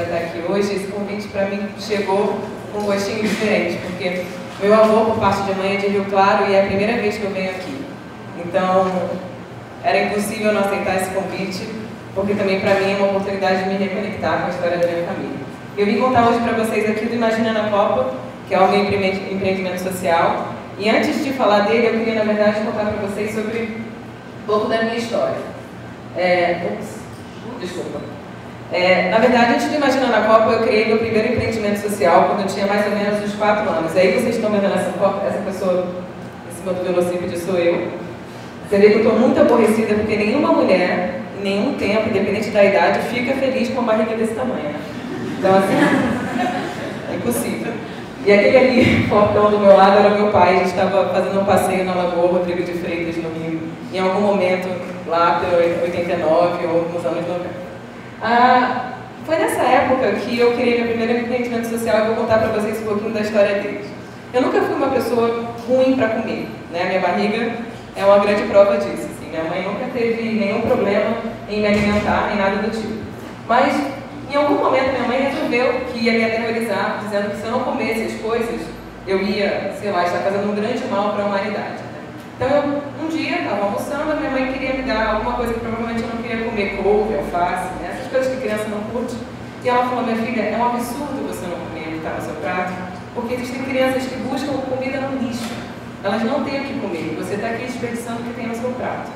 para estar aqui hoje. Esse convite para mim chegou com um gostinho diferente, porque meu avô, por parte de mãe, é de Rio Claro e é a primeira vez que eu venho aqui. Então, era impossível não aceitar esse convite, porque também para mim é uma oportunidade de me reconectar com a história da minha família. Eu vim contar hoje para vocês aqui do Imagina na Copa, que é o meu empreendimento social. E antes de falar dele, eu queria, na verdade, contar para vocês sobre um pouco da minha história. Na verdade, antes de Imagina na Copa, eu criei meu primeiro empreendimento social quando eu tinha mais ou menos uns 4 anos. Aí vocês estão vendo nessa foto, essa pessoa, esse meu velocípede sou eu. Você vê que eu estou muito aborrecida porque nenhuma mulher, em nenhum tempo, independente da idade, fica feliz com uma barriga desse tamanho, né? Então, assim, é impossível. E aquele ali, fortão do meu lado, era o meu pai. A gente estava fazendo um passeio na Lagoa Rodrigo de Freitas, no Rio, em algum momento, lá pelo 89 ou nos anos 90. Foi nessa época que eu criei meu primeiro empreendimento social e eu vou contar para vocês um pouquinho da história deles. Eu nunca fui uma pessoa ruim para comer, né? Minha barriga é uma grande prova disso. Assim. Minha mãe nunca teve nenhum problema em me alimentar, nem nada do tipo. Mas, em algum momento, minha mãe resolveu que ia me aterrorizar, dizendo que se eu não comesse as coisas, eu ia, sei lá, estar fazendo um grande mal para a humanidade. Né? Então, um dia, estava almoçando, a minha mãe queria me dar alguma coisa que provavelmente eu não queria comer, couve, alface, né? Essas coisas que criança não curte. E ela falou, minha filha, é um absurdo você não comer o que está no seu prato, porque existem crianças que buscam comida no lixo. Elas não têm o que comer, você está aqui desperdiçando o que tem no seu prato.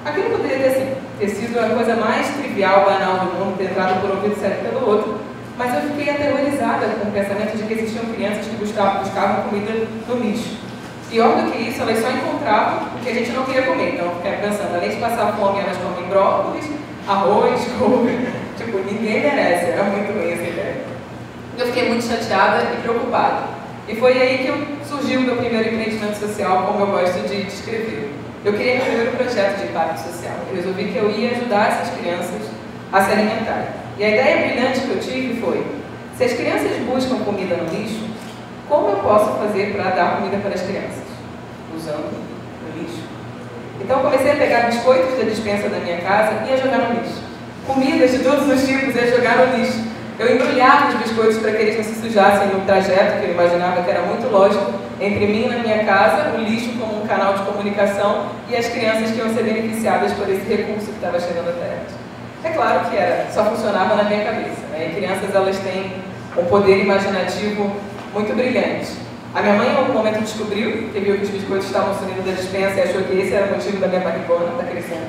Aquilo poderia ter sido a coisa mais trivial, banal do mundo, ter entrado por um ouvido certo pelo outro, mas eu fiquei aterrorizada com o pensamento de que existiam crianças que buscavam comida no lixo. Pior do que isso, elas só encontravam o que a gente não queria comer. Então, eu fiquei pensando, além de passar fome, elas comem brócolis, arroz, couve. Tipo, ninguém merece, era muito ruim essa ideia. Eu fiquei muito chateada e preocupada. E foi aí que surgiu o meu primeiro empreendimento social, como eu gosto de descrever. Eu criei meu primeiro projeto de impacto social. Eu resolvi que eu ia ajudar essas crianças a se alimentarem. E a ideia brilhante que eu tive foi, se as crianças buscam comida no lixo, como eu posso fazer para dar comida para as crianças? Usando o lixo. Então eu comecei a pegar biscoitos da despensa da minha casa e ia jogar no lixo. Comidas de todos os tipos ia jogar no lixo. Eu embrulhava os biscoitos para que eles não se sujassem no trajeto, que eu imaginava que era muito lógico, entre mim e a minha casa, o lixo como um canal de comunicação e as crianças que iam ser beneficiadas por esse recurso que estava chegando até elas. É claro que só funcionava na minha cabeça, né? E crianças, elas têm um poder imaginativo muito brilhante. A minha mãe, em algum momento, descobriu, que viu que os biscoitos estavam sumindo da despensa e achou que esse era o motivo da minha barrigona estar crescendo.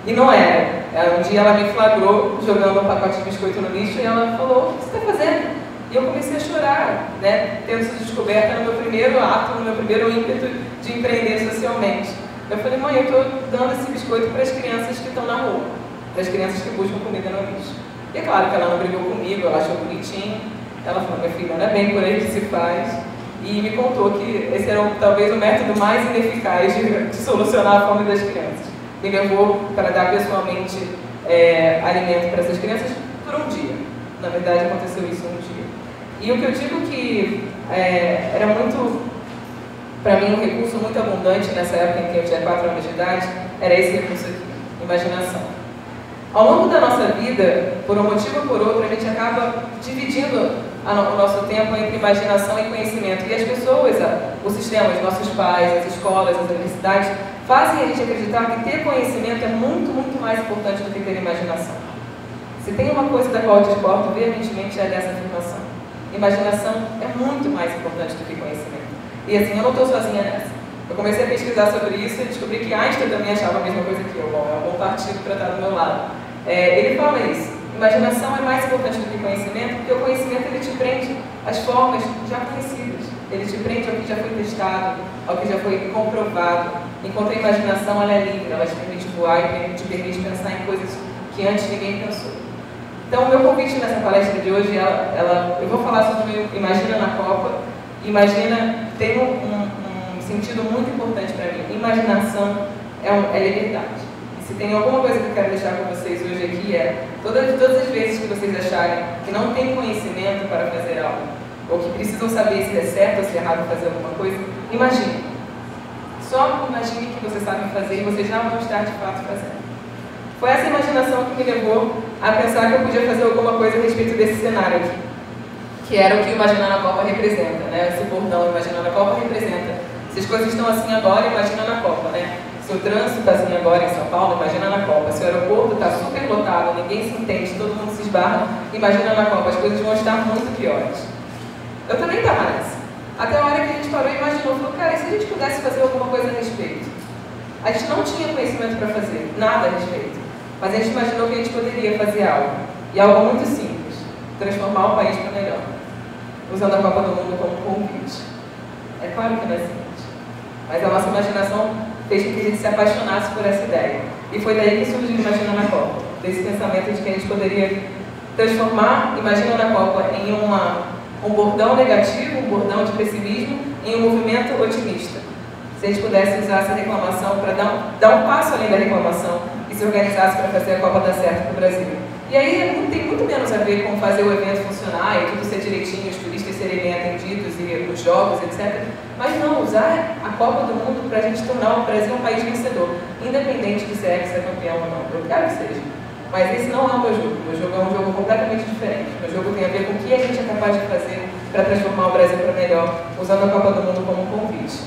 E não era. Um dia ela me flagrou jogando um pacote de biscoito no lixo e ela falou, o que você está fazendo? E eu comecei a chorar, né? Tendo sido descoberta no meu primeiro ato, no meu primeiro ímpeto de empreender socialmente. Eu falei, mãe, eu estou dando esse biscoito para as crianças que estão na rua, para as crianças que buscam comida no lixo. E é claro que ela não brigou comigo, ela achou bonitinho. Ela falou, minha filha, não é bem por aí que se faz. E me contou que esse era talvez o método mais ineficaz de solucionar a fome das crianças. Me levou para dar pessoalmente alimento para essas crianças por um dia. Na verdade, aconteceu isso um dia. E o que eu digo que era muito, para mim, um recurso muito abundante nessa época em que eu tinha 4 anos de idade, era esse recurso aqui, imaginação. Ao longo da nossa vida, por um motivo ou por outro, a gente acaba dividindo o nosso tempo entre imaginação e conhecimento. E as pessoas, o sistema, os nossos pais, as escolas, as universidades, fazem a gente acreditar que ter conhecimento é muito, muito mais importante do que ter imaginação. Se tem uma coisa da qual eu discordo veementemente é dessa afirmação. Imaginação é muito mais importante do que conhecimento. E assim, eu não estou sozinha nessa. Eu comecei a pesquisar sobre isso e descobri que Einstein também achava a mesma coisa que eu. Bom, é um bom partido para estar do meu lado. Ele fala isso. Imaginação é mais importante do que conhecimento, porque o conhecimento ele te prende às formas já conhecidas. Ele te prende ao que já foi testado, ao que já foi comprovado. Enquanto a imaginação ela é livre, ela te permite voar e te permite pensar em coisas que antes ninguém pensou. Então, o meu convite nessa palestra de hoje, eu vou falar sobre o Imagina na Copa. Imagina tem um sentido muito importante para mim. Imaginação é liberdade. Se tem alguma coisa que eu quero deixar com vocês hoje aqui todas as vezes que vocês acharem que não tem conhecimento para fazer algo, ou que precisam saber se é certo ou se é errado fazer alguma coisa, imagine. Só imagine que você sabe fazer e você já vão estar de fato fazendo. Foi essa imaginação que me levou a pensar que eu podia fazer alguma coisa a respeito desse cenário aqui, que era o que o Imaginando a Copa representa, né? Esse bordão Imaginando a Copa representa. Se as coisas estão assim agora, imagina na Copa, né? Se o trânsito está assim agora em São Paulo, imagina na Copa. Se o aeroporto está super lotado, ninguém se entende, todo mundo se esbarra, imagina na Copa. As coisas vão estar muito piores. Eu também estava nessa. Até a hora que a gente parou e imaginou, falou, cara, e se a gente pudesse fazer alguma coisa a respeito? A gente não tinha conhecimento para fazer, nada a respeito. Mas a gente imaginou que a gente poderia fazer algo. E algo muito simples, transformar o país para melhor. Usando a Copa do Mundo como convite. É claro que não é simples. Mas a nossa imaginação fez com que a gente se apaixonasse por essa ideia. E foi daí que surgiu Imaginando a Copa. Desse pensamento de que a gente poderia transformar Imaginando a Copa em um bordão negativo, um bordão de pessimismo, em um movimento otimista. Se a gente pudesse usar essa reclamação para dar um passo além da reclamação e se organizasse para fazer a Copa dar certo para o Brasil. E aí tem muito menos a ver com fazer o evento funcionar e tudo ser direitinho, os turistas serem bem atendidos e os jogos, etc. Mas não, usar a Copa do Mundo para a gente tornar o Brasil um país vencedor, independente de ser campeão ou não. Eu quero que seja. Mas esse não é o meu jogo. O meu jogo é um jogo completamente diferente. O meu jogo tem a ver com o que a gente é capaz de fazer para transformar o Brasil para melhor, usando a Copa do Mundo como um convite.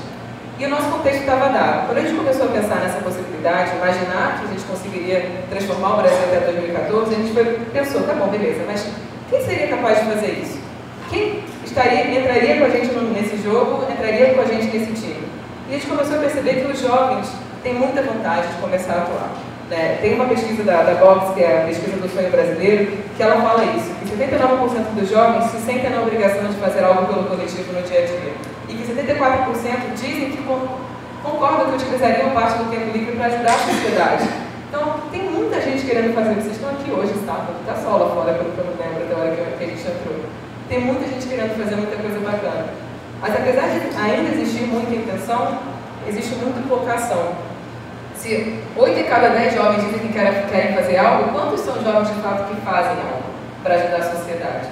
E o nosso contexto estava dado. Quando a gente começou a pensar nessa possibilidade, imaginar que a gente conseguiria transformar o Brasil até 2014, a gente pensou, tá bom, beleza, mas quem seria capaz de fazer isso? Quem entraria com a gente nesse jogo, entraria com a gente nesse time? E a gente começou a perceber que os jovens têm muita vantagem de começar a atuar. Né? Tem uma pesquisa da Box, que é a pesquisa do sonho brasileiro, que ela fala isso, que 79% dos jovens se sentem na obrigação de fazer algo pelo coletivo no dia a dia. E que 74% dizem que concordam que utilizariam parte do tempo livre para ajudar a sociedade. Então, tem muita gente querendo fazer. Vocês estão aqui hoje, sábado, está sol lá fora, pelo que eu não lembro até a hora que a gente entrou. Tem muita gente querendo fazer muita coisa bacana. Mas apesar de ainda existir muita intenção, existe muita pouca ação. Se 8 em cada 10 jovens dizem que querem fazer algo, quantos são jovens de fato que fazem algo para ajudar a sociedade?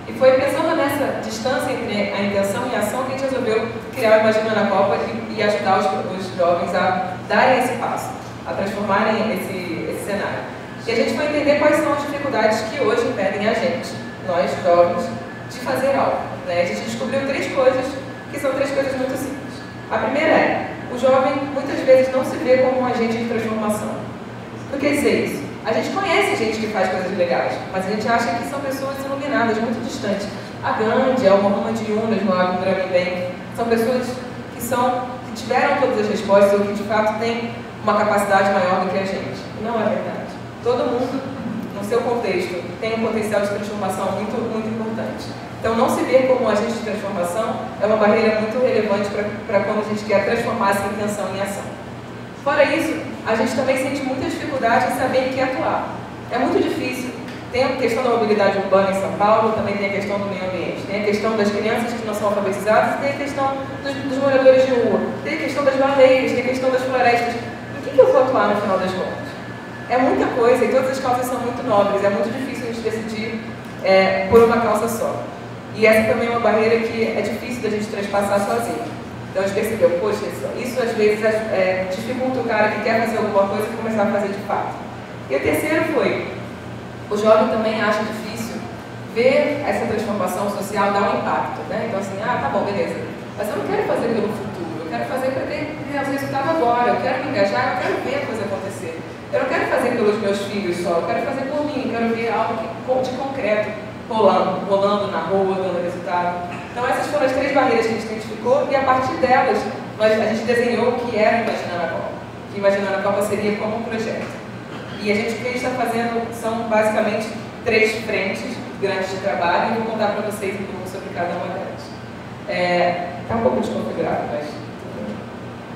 E foi pensando nessa distância entre a intenção e a ação que a gente resolveu criar o Imaginando a Copa e ajudar os jovens a darem esse passo, a transformarem esse cenário. E a gente foi entender quais são as dificuldades que hoje impedem a gente, nós jovens, de fazer algo. Né? A gente descobriu 3 coisas, que são 3 coisas muito simples. A primeira é, o jovem muitas vezes não se vê como um agente de transformação. O que quer dizer isso? A gente conhece gente que faz coisas legais, mas a gente acha que são pessoas iluminadas, muito distantes. A Gandhi, o Mohammed Yunus, no Lago Brahmi, são pessoas que tiveram todas as respostas ou que de fato têm uma capacidade maior do que a gente. Não é verdade. Todo mundo, no seu contexto, tem um potencial de transformação muito, muito importante. Então, não se ver como um agente de transformação é uma barreira muito relevante para quando a gente quer transformar essa intenção em ação. Fora isso, a gente também sente muita dificuldade em saber em que atuar. É muito difícil. Tem a questão da mobilidade urbana em São Paulo, também tem a questão do meio ambiente, tem a questão das crianças que não são alfabetizadas, tem a questão dos moradores de rua, tem a questão das baleias, tem a questão das florestas. Em que eu vou atuar no final das contas? É muita coisa e todas as causas são muito nobres, é muito difícil a gente decidir por uma causa só. E essa também é uma barreira que é difícil da gente transpassar sozinho. Então a gente percebeu, poxa, isso às vezes dificulta o cara que quer fazer alguma coisa e começar a fazer de fato. E o terceiro foi, o jovem também acha difícil ver essa transformação social dar um impacto. Né? Então assim, tá bom, beleza, mas eu não quero fazer pelo futuro, eu quero fazer para ter resultado agora, eu quero me engajar, eu quero ver a coisa acontecer. Eu não quero fazer pelos meus filhos só, eu quero fazer por mim, eu quero ver algo de concreto rolando na rua, dando resultado. Então essas foram as 3 barreiras que a gente identificou e a partir delas a gente desenhou o que era Imaginando a Copa. Que Imaginando a Copa seria como um projeto. E o que a gente está fazendo são basicamente 3 frentes grandes de trabalho e eu vou contar para vocês um pouco sobre cada uma delas. Está um pouco desconfigurado, mas...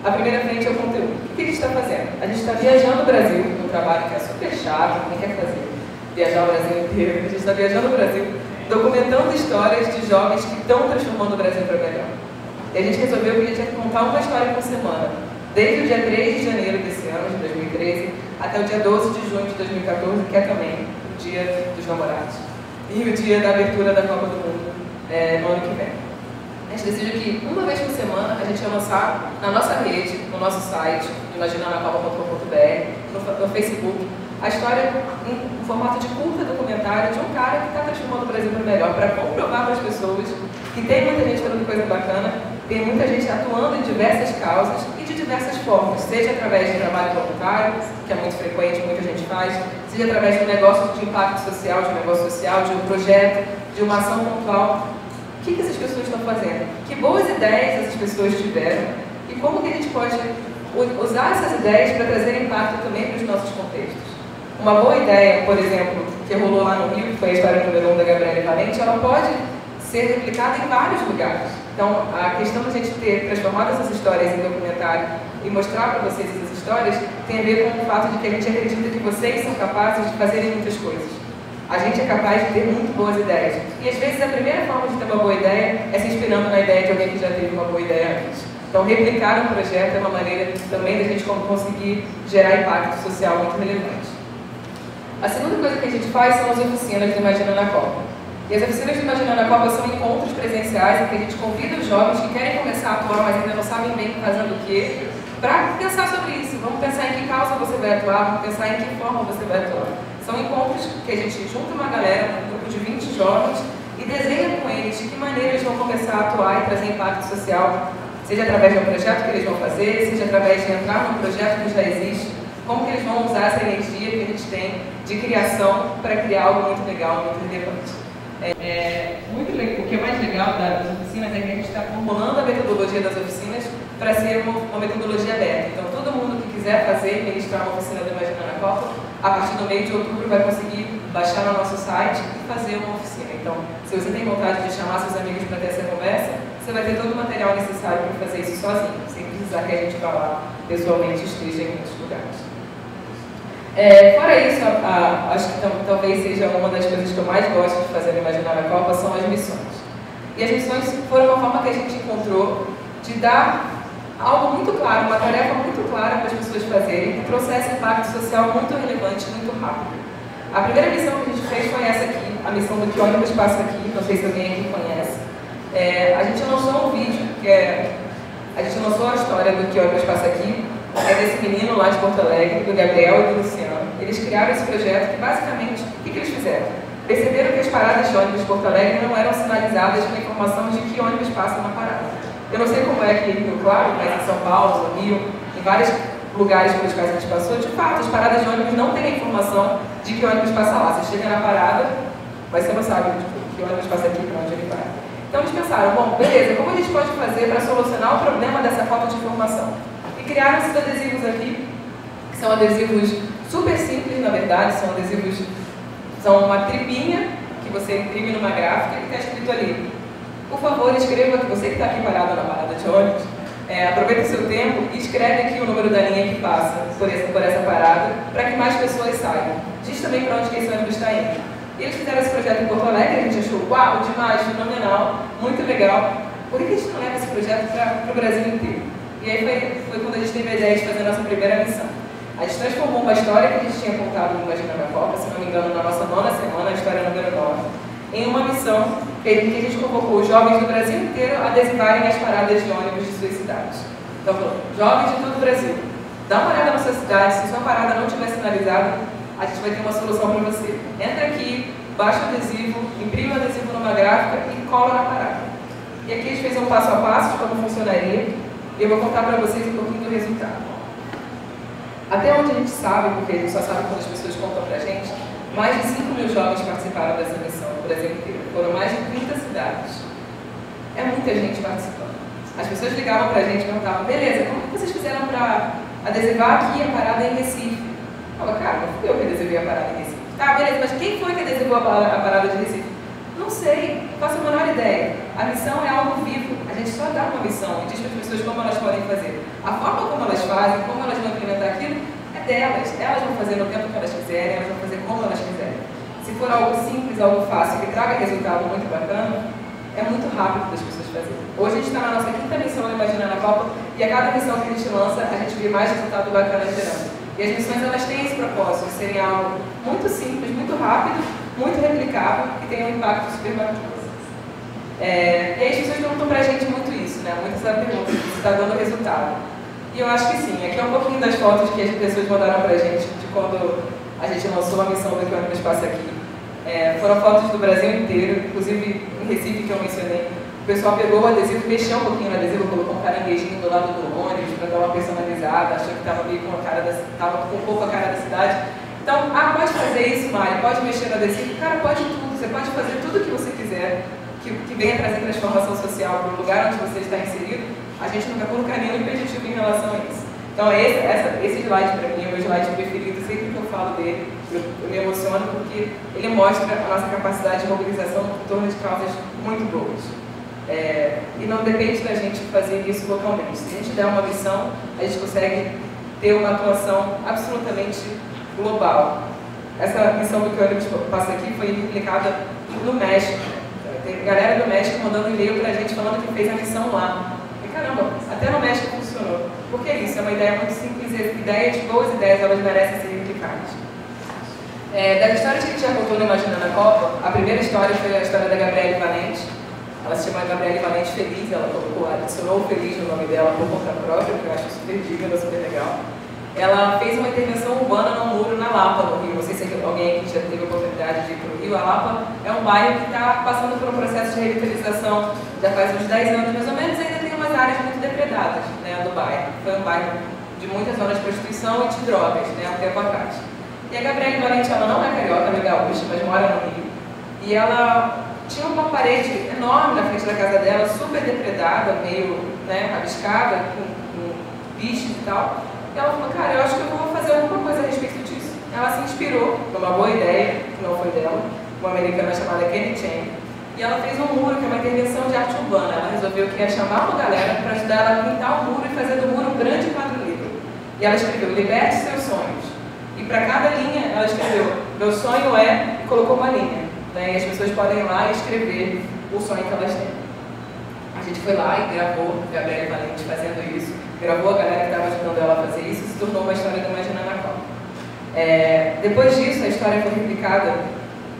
A primeira frente é o conteúdo. O que a gente está fazendo? A gente está viajando o Brasil, um trabalho que é super chato, ninguém quer fazer. Viajar o Brasil inteiro. A gente está viajando o Brasil, documentando histórias de jovens que estão transformando o Brasil para melhor. E a gente resolveu que a gente ia contar uma história por semana, desde o dia 3 de janeiro desse ano, de 2013, até o dia 12 de junho de 2014, que é também o dia dos namorados. E o dia da abertura da Copa do Mundo no ano que vem. A gente decidiu que uma vez por semana a gente ia lançar na nossa rede, no nosso site, imaginandoacopa.com.br, no Facebook, a história em formato de curta documentário de um cara que está transformando o Brasil para melhor, para comprovar para as pessoas que tem muita gente fazendo coisa bacana, tem muita gente atuando em diversas causas e de diversas formas, seja através de trabalho voluntário, que é muito frequente, muita gente faz, seja através de um negócio de impacto social, de um negócio social, de um projeto, de uma ação pontual. O que essas pessoas estão fazendo? Que boas ideias essas pessoas tiveram e como que a gente pode usar essas ideias para trazer impacto também para os nossos contextos. Uma boa ideia, por exemplo, que rolou lá no Rio, que foi a história número 1 da Gabriela Valente, ela pode ser replicada em vários lugares. Então, a questão de a gente ter transformado essas histórias em documentário e mostrar para vocês essas histórias tem a ver com o fato de que a gente acredita que vocês são capazes de fazerem muitas coisas. A gente é capaz de ter muito boas ideias. E às vezes a primeira forma de ter uma boa ideia é se inspirando na ideia de alguém que já teve uma boa ideia antes. Então, replicar um projeto é uma maneira também da gente conseguir gerar impacto social muito relevante. A segunda coisa que a gente faz são as oficinas do Imagina na Copa. E as oficinas do Imagina na Copa são encontros presenciais em que a gente convida os jovens que querem começar a atuar, mas ainda não sabem bem fazendo o quê, para pensar sobre isso. Vamos pensar em que causa você vai atuar, vamos pensar em que forma você vai atuar. São encontros que a gente junta uma galera, um grupo de 20 jovens, e desenha com eles de que maneira eles vão começar a atuar e trazer impacto social, seja através de um projeto que eles vão fazer, seja através de entrar num projeto que já existe, como que eles vão usar essa energia que a gente tem de criação para criar algo muito legal, muito relevante. O que é mais legal das oficinas é que a gente está formulando a metodologia das oficinas para ser uma metodologia aberta. Então, todo mundo que quiser fazer e ministrar uma oficina do Imagina na Copa, a partir do mês de outubro vai conseguir baixar no nosso site e fazer uma oficina. Então, se você tem vontade de chamar seus amigos para ter essa conversa, você vai ter todo o material necessário para fazer isso sozinho, sem precisar que a gente vá lá pessoalmente esteja em muitos lugares. Fora isso, acho que talvez seja uma das coisas que eu mais gosto de fazer no Imaginar a Copa são as missões. E as missões foram uma forma que a gente encontrou de dar algo muito claro, uma tarefa muito clara para as pessoas fazerem, que trouxesse impacto social muito relevante, muito rápido. A primeira missão que a gente fez foi essa aqui, a missão do Que Ônibus Passa Aqui, não sei se alguém aqui conhece. A gente lançou um vídeo, a gente lançou a história do Que Ônibus Passa Aqui, desse menino lá de Porto Alegre, do Gabriel e do Luciano. Eles criaram esse projeto que, basicamente, o que eles fizeram? Perceberam que as paradas de ônibus de Porto Alegre não eram sinalizadas com a informação de que ônibus passa na parada. Eu não sei como é aqui em Rio Claro, mas em São Paulo, no Rio, em vários lugares pelos quais a gente passou, de fato, as paradas de ônibus não têm a informação de que ônibus passa lá. Você chega na parada, mas você não sabe que ônibus passa aqui, para onde ele vai. Então eles pensaram, bom, beleza, como a gente pode fazer para solucionar o problema dessa falta de informação? E criaram esses adesivos aqui, que são adesivos super simples, na verdade, são uma tripinha que você imprime numa gráfica e está escrito ali: por favor, escreva, que você que está aqui parado na parada de ônibus, aproveita o seu tempo e escreve aqui o número da linha que passa por essa parada, para que mais pessoas saibam. Diz também para onde que esse ônibus está indo. E eles fizeram esse projeto em Porto Alegre, a gente achou, uau, demais, fenomenal, muito legal. Por que a gente não leva esse projeto para o Brasil inteiro? E aí foi quando a gente teve a ideia de fazer a nossa primeira missão. A gente transformou uma história que a gente tinha contado no Imagina na Copa, se não me engano, na nossa 9ª semana, a história número 9, em uma missão que a gente convocou os jovens do Brasil inteiro a adesivarem as paradas de ônibus de suas cidades. Então, jovens de todo o Brasil, dá uma olhada na sua cidade, se sua parada não estiver sinalizada, a gente vai ter uma solução para você. Entra aqui, baixa o adesivo, imprime o adesivo numa gráfica e cola na parada. E aqui a gente fez um passo a passo de como funcionaria, e eu vou contar para vocês um pouquinho do resultado. Até onde a gente sabe, porque a gente só sabe quando as pessoas contam para a gente, mais de 5.000 jovens participaram dessa missão no Brasil inteiro. Foram mais de 30 cidades. É muita gente participando. As pessoas ligavam para a gente e perguntavam, beleza, como que vocês fizeram para adesivar aqui a parada em Recife? Eu falava, cara, não fui eu que adesivei a parada em Recife. Tá, beleza, mas quem foi que adesivou a parada de Recife? Não sei, não faço a menor ideia. A missão é algo vivo. A gente só dá uma missão e diz para as pessoas como elas podem fazer. A forma como elas fazem, como elas vão implementar aquilo, é delas. Elas vão fazer no tempo que elas quiserem, elas vão fazer como elas quiserem. Se for algo simples, algo fácil, que traga resultado muito bacana, é muito rápido das pessoas fazerem. Hoje a gente está na nossa 5ª missão no Imagina na Copa e a cada missão que a gente lança, a gente vê mais resultado bacana gerando. E as missões, elas têm esse propósito de serem algo muito simples, muito rápido, muito replicável e tem um impacto super bacana. E aí as pessoas perguntam pra gente muito isso, né? Muitas essa pergunta, se está dando resultado. E eu acho que sim. Aqui é um pouquinho das fotos que as pessoas mandaram pra gente de quando a gente lançou a missão do Que o Ônibus Passa Aqui. Foram fotos do Brasil inteiro, inclusive em Recife, que eu mencionei. O pessoal pegou o adesivo, mexeu um pouquinho no adesivo, colocou um caranguejinho do lado do ônibus para dar uma personalizada, achou que estava meio com a cara estava com um pouco a cara da cidade. Então, pode fazer isso, Mari, pode mexer no adesivo, cara, pode tudo, você pode fazer tudo o que você quiser, que venha trazer transformação social para o lugar onde você está inserido. A gente não vai colocar nenhum impeditivo em relação a isso. Então, esse slide para mim é o meu slide preferido, sempre que eu falo dele, eu me emociono porque ele mostra a nossa capacidade de mobilização em torno de causas muito boas. E não depende da gente fazer isso localmente. Se a gente der uma missão, a gente consegue ter uma atuação absolutamente global. Essa missão do Que o Ônibus Passa Aqui foi replicada no México. Tem galera do México mandando e-mail para a gente falando que fez a missão lá. E caramba, até no México funcionou. Por que isso? É uma ideia muito simples, boas ideias, elas merecem ser replicadas. Das histórias que a gente já contou no Imaginando a Copa, a primeira história foi a história da Gabriele Valente. Ela se chama Gabriele Valente Feliz, ela adicionou o Feliz no nome dela por conta própria, que eu acho super digna, super legal. Ela fez uma intervenção urbana num muro na Lapa, no Rio. Não sei se alguém aqui já teve a oportunidade de ir para o Rio. A Lapa é um bairro que está passando por um processo de revitalização já faz uns 10 anos mais ou menos, e ainda tem umas áreas muito depredadas, né, do bairro. Foi um bairro de muitas zonas de prostituição e de drogas, né, há um tempo atrás. E a Gabriele Valente, ela não é carioca, ela é gaúcha, mas mora no Rio. E ela tinha uma parede enorme na frente da casa dela, super depredada, meio, né, rabiscada, com bichos e tal. E ela falou, cara, eu acho que eu vou fazer alguma coisa a respeito disso. Ela se inspirou numa boa ideia, que não foi dela, uma americana chamada Kenny Chang. E ela fez um muro, que é uma intervenção de arte urbana. Ela resolveu que ia chamar uma galera para ajudar ela a pintar o muro e fazer do muro um grande quadro negro. E ela escreveu, liberte seus sonhos. E para cada linha, ela escreveu, meu sonho é, e colocou uma linha. Né? E as pessoas podem ir lá e escrever o sonho que elas têm. A gente foi lá e gravou Gabriele Valente fazendo isso, gravou a galera que estava ajudando ela a fazer isso e se tornou uma história do Imaginando a Copa. Depois disso, a história foi replicada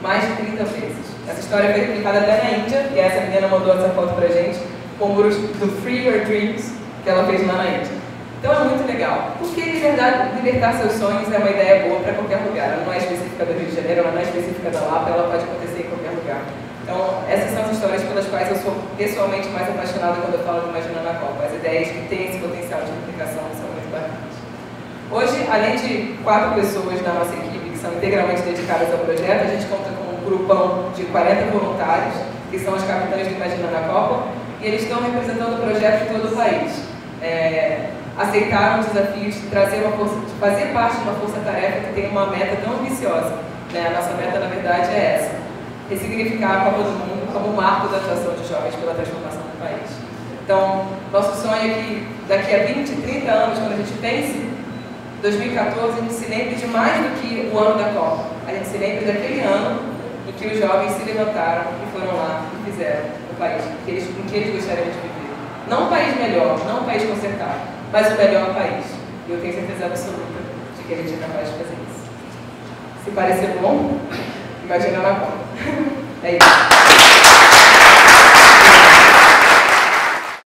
mais de 30 vezes. Essa história foi replicada até na Índia, e essa menina mandou essa foto pra gente, com o muro do Free Your Dreams, que ela fez lá na Índia. Então é muito legal, porque libertar seus sonhos é uma ideia boa para qualquer lugar. Ela não é específica do Rio de Janeiro, ela não é específica da Lapa, ela pode acontecer em qualquer lugar. Então, essas são as histórias pelas quais eu sou pessoalmente mais apaixonada quando eu falo de Imaginando a Copa. As ideias que têm esse potencial de replicação são muito bacanas. Hoje, além de 4 pessoas da nossa equipe que são integralmente dedicadas ao projeto, a gente conta com um grupão de 40 voluntários, que são os capitães do Imaginando a Copa, e eles estão representando o projeto em todo o país. Aceitaram o desafio de trazer de fazer parte de uma força-tarefa que tem uma meta tão ambiciosa. Né? A nossa meta, na verdade, é essa: ressignificar a Copa do Mundo como marco da atuação de jovens pela transformação do país. Então, nosso sonho é que daqui a 20, 30 anos, quando a gente pense 2014, a gente se lembre de mais do que o ano da Copa. A gente se lembre daquele ano em que os jovens se levantaram e foram lá e fizeram o país em que eles gostariam de viver. Não um país melhor, não um país consertado, mas o melhor país. E eu tenho certeza absoluta de que a gente é capaz de fazer isso. Se parecer bom, Imaginando a Copa. É isso.